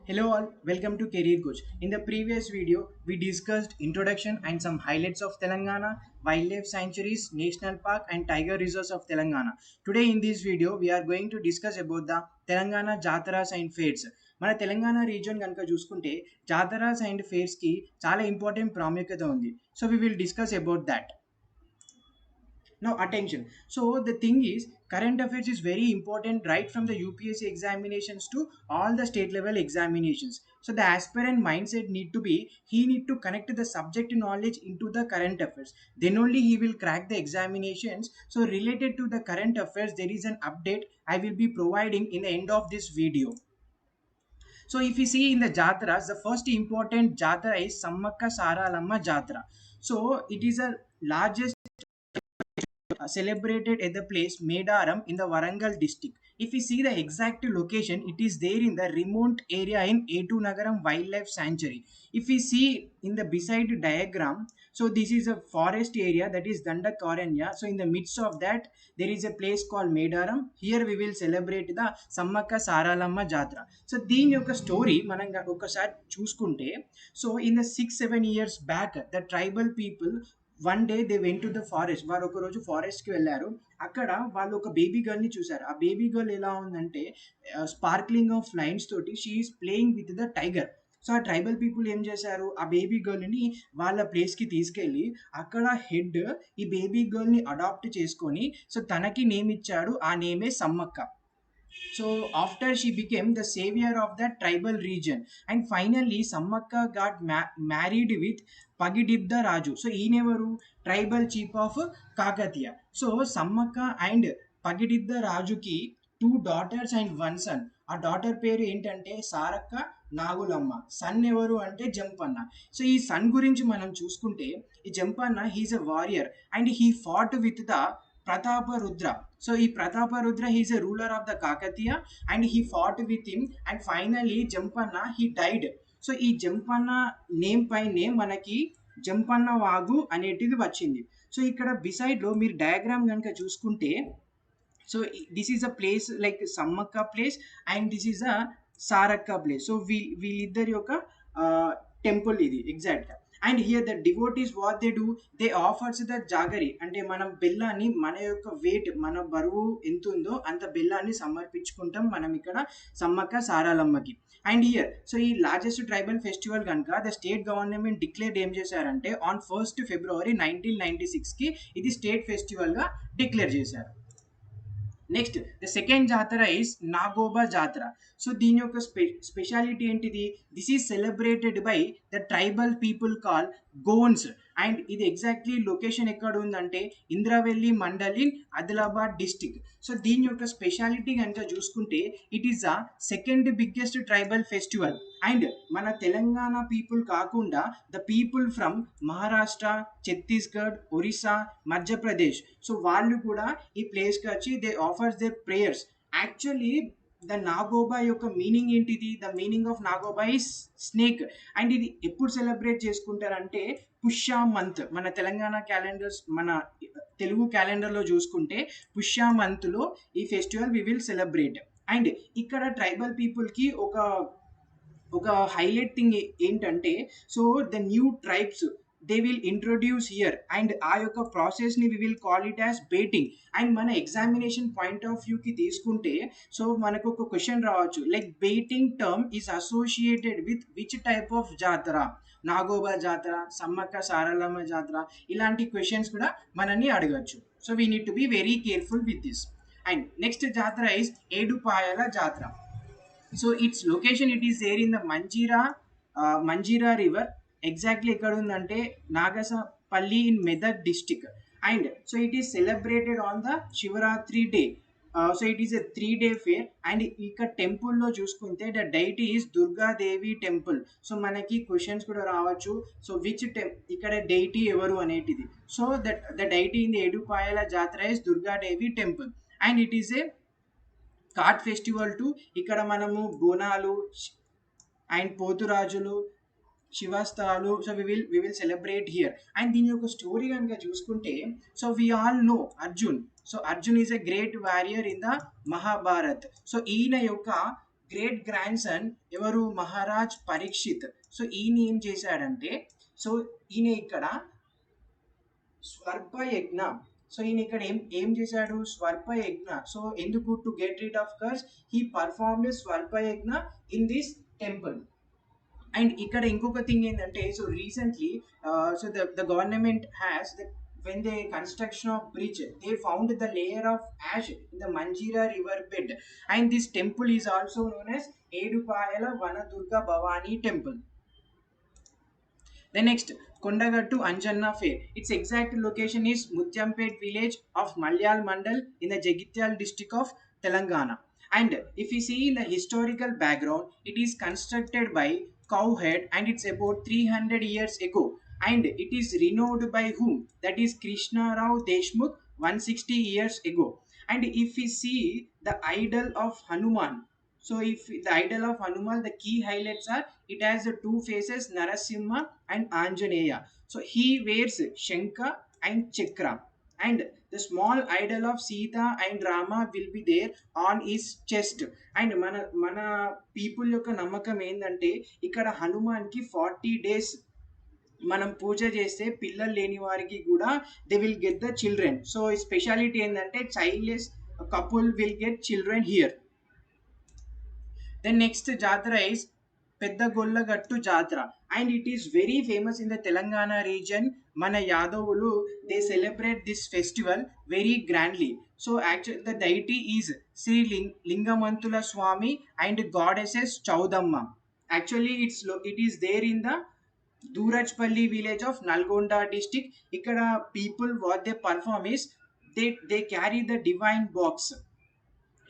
Hello all, welcome to Career Coach. In the previous video, we discussed introduction and some highlights of Telangana, wildlife sanctuaries, national park and tiger reserves of Telangana. Today in this video, we are going to discuss about the Telangana Jataras and Fairs. మన Telangana region కనుక చూసుకుంటే jatharas and ఫేర్స్కి చాలా important ప్రాముఖ్యత ఉంది. So we will discuss about that. Now attention. So the thing is, current affairs is very important right from the UPSC examinations to all the state level examinations. So the aspirant mindset need to be, he need to connect the subject knowledge into the current affairs. Then only he will crack the examinations. So related to the current affairs, there is an update I will be providing in the end of this video. So if you see in the Jatras, the first important Jatra is Sammakka Saralamma Jatra. So it is a largest celebrated at the place Medaram in the Warangal district. If we see the exact location, it is there in the remote area in A2 Nagaram Wildlife Sanctuary. If we see in the beside diagram, so this is a forest area that is Dandakaranya. So in the midst of that, there is a place called Medaram. Here we will celebrate the Sammakka Saralamma Jatra. So దీని యొక్క story మనం ఒకసారి చూసుకుంటే, so in the 6-7 years back, the tribal people one day they went to the forest. వారు ఒక రోజు ఫారెస్ట్కి వెళ్ళారు. అక్కడ వాళ్ళు ఒక బేబీ గర్ల్ని చూశారు. ఆ బేబీ గర్ల్ ఎలా ఉందంటే స్పార్క్లింగ్ ఆఫ్ లైన్స్ తోటి she is playing with the tiger. So ఆ ట్రైబల్ పీపుల్ ఏం చేశారు, ఆ బేబీ గర్ల్ని వాళ్ళ ప్లేస్కి తీసుకెళ్ళి అక్కడ హెడ్ ఈ బేబీ గర్ల్ని అడాప్ట్ చేసుకొని సో తనకి నేమ్ ఇచ్చాడు. ఆ నేమే Sammakka. So after she became the savior of that tribal region, and finally Sammakka got married with Pagidibda Raju. So ఈయనెవరు, tribal chief of Kakatiya. So Sammakka and Pagididda రాజుకి 2 daughters అండ్ 1 son. ఆ daughter పేరు ఏంటంటే Sarakka Nagulamma. Sun ఎవరు అంటే జంపన్న. సో ఈ సన్ గురించి మనం చూసుకుంటే, ఈ Jampanna he's a warrior and he fought with the Prataparudra. So he Prataparudra, he is a ruler of the Kakatiya and he fought with him, and finally Jampanna he died. So ఈ Jampanna name పై name మనకి జంపన్న వాగు అనేటిది వచ్చింది. So ఇక్కడ బిసైడ్లో మీరు diagram కనుక చూసుకుంటే, so this is a place like Sammakka place and this is a Sarakka place. So వీళ్ళిద్దరి యొక్క టెంపుల్ ఇది ఎగ్జాక్ట్గా. And here the devotees what they do, they offers the jaggery, అంటే మనం బెల్లాన్ని మన యొక్క వెయిట్, మన బరువు ఎంత ఉందో అంత బెల్లాన్ని సమర్పించుకుంటాం మనం ఇక్కడ సమ్మక్క సారాలమ్మకి. అండ్ హియర్ సో ఈ లార్జెస్ట్ ట్రైబల్ ఫెస్టివల్ కనుక ద స్టేట్ గవర్నమెంట్ డిక్లేర్ ఏం చేశారంటే ఆన్ 1st February 1996కి ఇది స్టేట్ ఫెస్టివల్గా డిక్లేర్ చేశారు. నెక్స్ట్ ద సెకండ్ జాతర ఈస్ నాగోబా జాతర. సో దీని యొక్క స్పెషాలిటీ ఏంటిది, this is celebrated by the tribal people call గోన్స్. And ఇది ఎగ్జాక్ట్లీ లొకేషన్ ఎక్కడ ఉందంటే Indravelli mandal in Adilabad district. So దీని యొక్క స్పెషాలిటీ కనుక చూసుకుంటే, it is the second biggest tribal festival. And మన తెలంగాణ పీపుల్ కాకుండా the people from Maharashtra, Chhattisgarh, Orissa, Madhya Pradesh, so వాళ్ళు కూడా ఈ ప్లేస్కి వచ్చి they offers there prayers. Actually the Nagoba యొక్క మీనింగ్ ఏంటిది, the meaning of Nagoba is snake. And ఇది ఎప్పుడు సెలబ్రేట్ చేసుకుంటారంటే పుష్య మంత్. మన తెలంగాణ క్యాలెండర్స్, మన తెలుగు క్యాలెండర్లో చూసుకుంటే పుష్య మంత్లో ఈ festival we will celebrate. And ఇక్కడ ట్రైబల్ పీపుల్కి ఒక హైలైట్ థింగ్ ఏంటంటే, so the new tribes they will introduce here and ఆ యొక్క ప్రాసెస్ని we will call it as bheting. And మన ఎగ్జామినేషన్ పాయింట్ ఆఫ్ వ్యూకి తీసుకుంటే, సో మనకు ఒక క్వశ్చన్ రావచ్చు like bheting term is associated with which type of jatara, Nagoba జాతర, సమ్మక్క సారలమ్మ జాతర, ఇలాంటి క్వశ్చన్స్ కూడా మనల్ని అడగచ్చు. So we need to be very careful with this. And next jatara is Edupayala jatara. So its location it is there in the Manjira river. Exactly ఎక్కడ ఉందంటే Nagasapalli in Medak district. And so it is celebrated on the Shivaratri day. So it is a 3-day fair. And ఇక్కడ టెంపుల్లో చూసుకుంటే the deity is Durgadevi temple. So మనకి questions కూడా రావచ్చు, so which ఇక్కడ deity ఎవరు అనేటిది. So the deity in the Edupayala jatara is Durgadevi temple. And it is a cart festival too. ఇక్కడ మనము బోనాలు అండ్ పోతురాజులు, శివస్థాలు, so we will celebrate here. And దీని యొక్క స్టోరీ కనుక చూసుకుంటే, so we all know Arjun. So Arjun is a great warrior in the Mahabharat. So ఈయన యొక్క గ్రేట్ గ్రాండ్ సన్ ఎవరు మహారాజ్ పరీక్షిత్. సో ఈయన ఏం చేశాడంటే, సో ఈయన ఇక్కడ స్వర్పయజ్ఞ. సో ఈయన ఇక్కడ ఏం చేశాడు, స్వర్పయజ్ఞ. సో ఎందుకు, to get rid of curse he performed Sarpayagna in this temple. And ఇక్కడ ఇంకొక థింగ్ ఏంటంటే, so recently so the government has the when they construction of bridge, they found the layer of ash in the Manjira river bed, and this temple is also known as Edupayala Vanadurga Bhavani temple. The next, Kondagattu Anjanna Fair. Its exact location is Mutyampet village of Malyal Mandal in the Jagityal district of Telangana. And if you see in the historical background, it is constructed by Cowhead and it's about 300 years ago. And it is renowned by whom? That is Krishna Rao Deshmukh 160 years ago. And if we see the idol of Hanuman, so if the idol of Hanuman, the key highlights are it has the two faces, Narasimha and Anjaneya. So he wears Shankha and Chakra. And the small idol of Sita and Rama will be there on his chest. And mana people యొక్క నమ్మకం ఏంటంటే, ఇక్కడ హనుమాన్కి 40 days మనం పూజ చేస్తే పిల్లలు లేని వారికి కూడా they will get the children. So speciality ఏంటంటే childless couple will get children here. Then next jatara is Pedda Gollagattu Jatara, and it is very famous in the Telangana region. మన యాదవులు they celebrate this festival very grandly. So actual the deity is Shri Lingamanthula Swamy and goddesses Chowdamma. Actually it is there in the Durajpalli village of Nalgonda district. Ikkada people what they perform is they carry the divine box,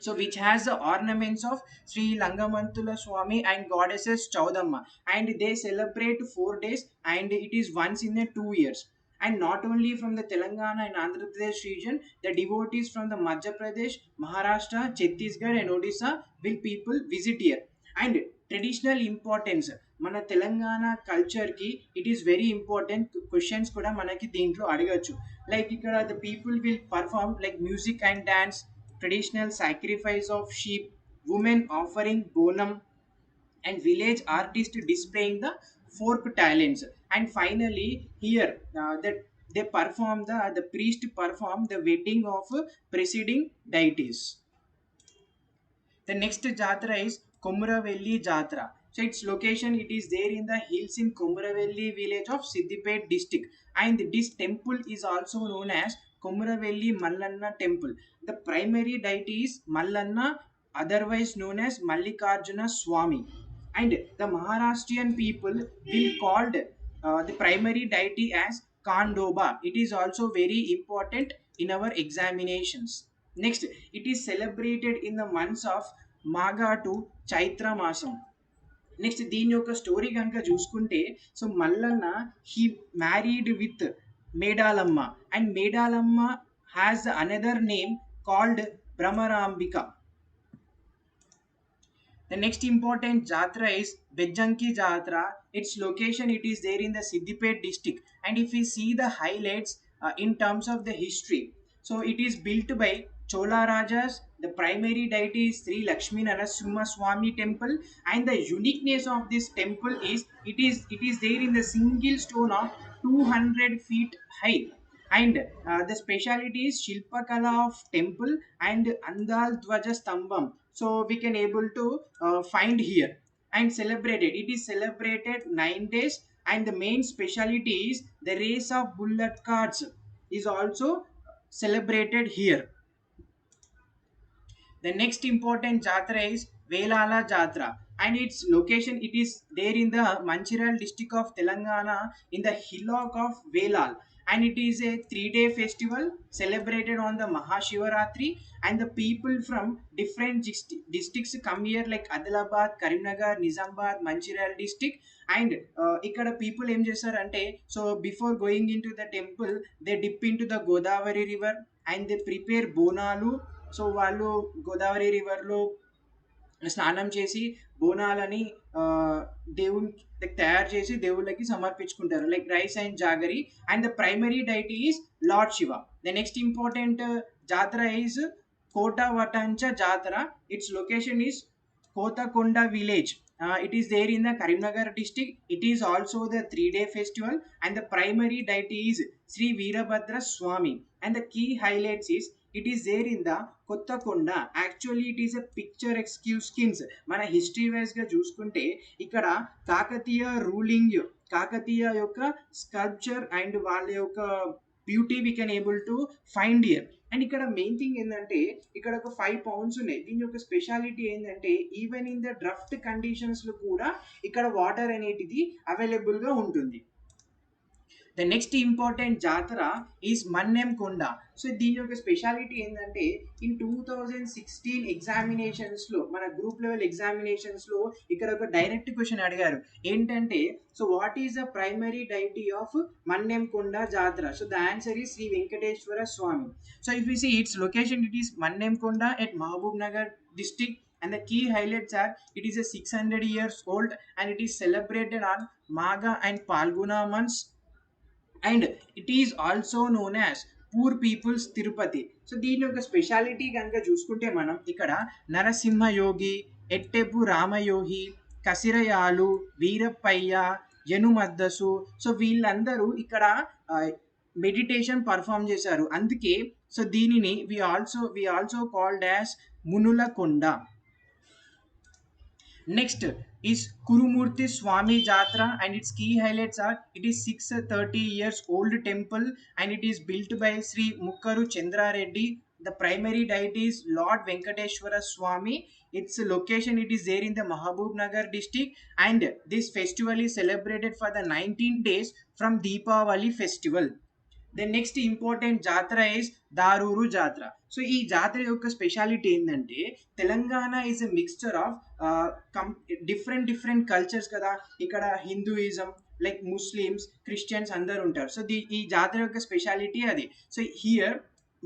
so which has the ornaments of Sri Langamantula Swami and goddesses Chaudamma, and they celebrate 4 days, and it is once in a 2 years. And not only from the Telangana and Andhra Pradesh region, the devotees from the Madhya Pradesh, Maharashtra, Chhattisgarh and Odisha will people visit here. And traditional importance, మన తెలంగాణ కల్చర్కి it is very important. Questions కూడా మనకి దీంట్లో అడగచ్చు. Like ఇక్కడ the people will perform like music and dance, traditional sacrifice of sheep, women offering bonam, and village artist displaying the folk talents. And finally here that they perform the priest perform the wedding of preceding deities. The next jatra is Komaravelli Jatra. So its location, it is there in the hills in Komaravelli village of Siddipet district, and this temple is also known as Komaravelli Mallanna temple. The primary deity is Mallanna, otherwise known as Mallikarjuna Swami. And the Maharashtrian people will called the primary deity as Kandoba. It is also very important in our examinations. Next, it is celebrated in the months of Magha to Chaitra Masam. Next దీని యొక్క story కనుక చూసుకుంటే, so Mallanna he married with Medalamma, and Medalamma has another name called Bhramarambika. The next important jatra is Bejjanki Jatra. Its location, it is there in the Siddipet district. And if we see the highlights in terms of the history, so it is built by Chola Rajas. The primary deity is Sri Lakshmi Narasimha Swami temple, and the uniqueness of this temple is it is there in the single stone of 200 feet high. And the speciality is Shilpakala of temple and Andal Dwaja Stambam. So we can able to find here and celebrated. It is celebrated 9 days, and the main speciality is the race of bullock carts is also celebrated here. The next important jatra is Velala Jatra, and its location, it is there in the Manchiral district of Telangana in the hillock of Velal, and it is a 3-day festival celebrated on the Mahashivaratri, and the people from different districts come here like Adilabad, Karimnagar, Nizamabad, Manchiral district. And ikkada people em chestarante, so before going into the temple they dip into the Godavari river and they prepare bonalu. So వాళ్ళు గోదావరి రివర్లో స్నానం చేసి బోనాలని దేవునికి తయారు చేసి దేవుళ్ళకి సమర్పించుకుంటారు, like rice and jaggery. And the primary deity is lord Shiva. The next important jatara is Kota Vatancha Jatara. Its location is Kotakonda village. It is there in the Karimnagar district. It is also the 3 day festival, and the primary deity is Sri Veerabhadra Swami. And the key highlights is it is there in the Kottakonda. Actually, it is a picture excuse skins. మన history wise గా చూసుకుంటే ఇక్కడ Kakatiya ruling Kakatiya యొక్క sculpture and వాళ్ళ యొక్క beauty we can able to find year. And ఇక్కడ main thing ఏంటంటే ఇక్కడ ఒక 5 పౌండ్స్ ఉన్నాయి. దీని యొక్క స్పెషాలిటీ ఏంటంటే ఈవెన్ ఇన్ ద డ్రఫ్ట్ కండిషన్స్ లో కూడా ఇక్కడ వాటర్ అనేటిది అవైలబుల్ గా ఉంటుంది. The next important jatara is Mannem కొండ. సో దీని యొక్క స్పెషాలిటీ ఏంటంటే ఇన్ 2016 ఎగ్జామినేషన్స్లో మన గ్రూప్ లెవెల్ ఎగ్జామినేషన్స్లో ఇక్కడ ఒక డైరెక్ట్ క్వశ్చన్ అడిగారు ఏంటంటే so what is the primary deity of Mannem Konda Jatara. So the answer is Shri Venkateswara Swamy. So if you see its location it is Mannem Konda at Mahabubnagar district, and the key highlights are it is a 600 years old and it is celebrated on Magha and Palguna months, and it is also known as poor peoples Tirupati. So దీని యొక్క speciality కనుక చూసుకుంటే మనం ఇక్కడ నరసింహయోగి, ఎట్టెపు రామయోగి, కసిరయాలు, వీరప్పయ్య, యనుమద్దసు, so వీళ్ళందరూ ఇక్కడ మెడిటేషన్ పర్ఫామ్ చేశారు. అందుకే సో దీనిని వి ఆల్సో కాల్డ్ యాజ్ మునుల కొండ. Next is Kurumurti Swami Jatra, and its key highlights are it is 630 years old temple and it is built by Sri Mukkaru Chandra Reddy. The primary deity is Lord Venkateshwara Swami. Its location it is there in the Mahabub Nagar district, and this festival is celebrated for the 19 days from Deepavali festival. The next important జాతర is Dharur జాతర. So ఈ జాతర యొక్క speciality ఏంటంటే Telangana is a mixture of different cultures కదా. ఇక్కడ Hinduism like Muslims Christians అందరు ఉంటారు. సో ఈ జాతర యొక్క స్పెషాలిటీ అది. సో హియర్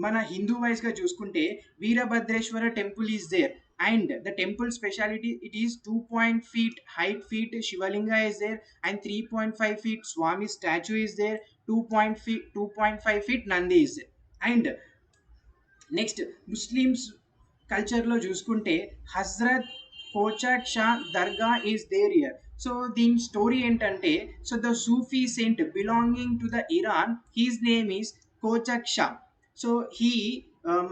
మన హిందూ వైజ్గా చూసుకుంటే Veerabhadreswara temple is there, and the temple speciality it is 2 feet height feet Shivalinga is there, and 3.5 feet Swami statue is there, 2.5 feet Nandi is there. And next Muslims culture lo చూసుకుంటే Hazrat Kochak Shah dargah is there here. So దీని story ఏంటంటే so the Sufi saint belonging to the Iran his name is Kochak Shah. So he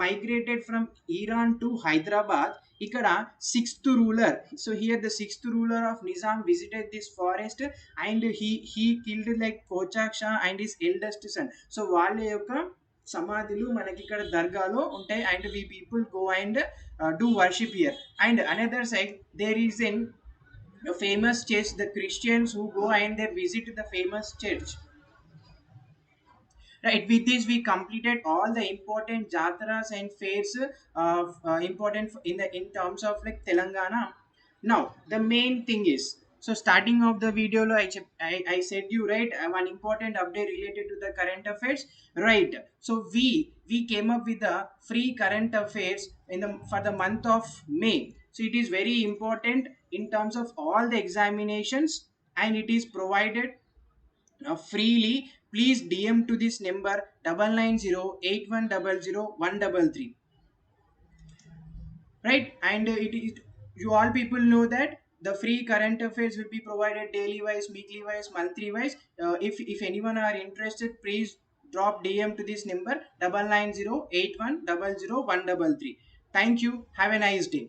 migrated from Iran to Hyderabad. ఇక్కడ sixth ruler, so here the sixth ruler of Nizam visited this forest and he killed like Kochak Shah and his eldest son. So వాళ్ళ యొక్క సమాధులు మనకి ఇక్కడ దర్గాలో ఉంటాయి, and we people go and do worship here. And another side there is an famous church, the Christians who go and they visit the famous church. Right, with this we completed all the important jatras and fairs important in terms of like Telangana. Now the main thing is, so starting of the video I said you right one important update related to the current affairs, right? So we came up with the free current affairs for the month of May. So it is very important in terms of all the examinations, and it is provided freely. Please DM to this number 9908100133, right? And it is, you all people know that the free current affairs will be provided daily wise, weekly wise, monthly wise. If anyone are interested, please drop DM to this number 9908100133. Thank you. Have a nice day.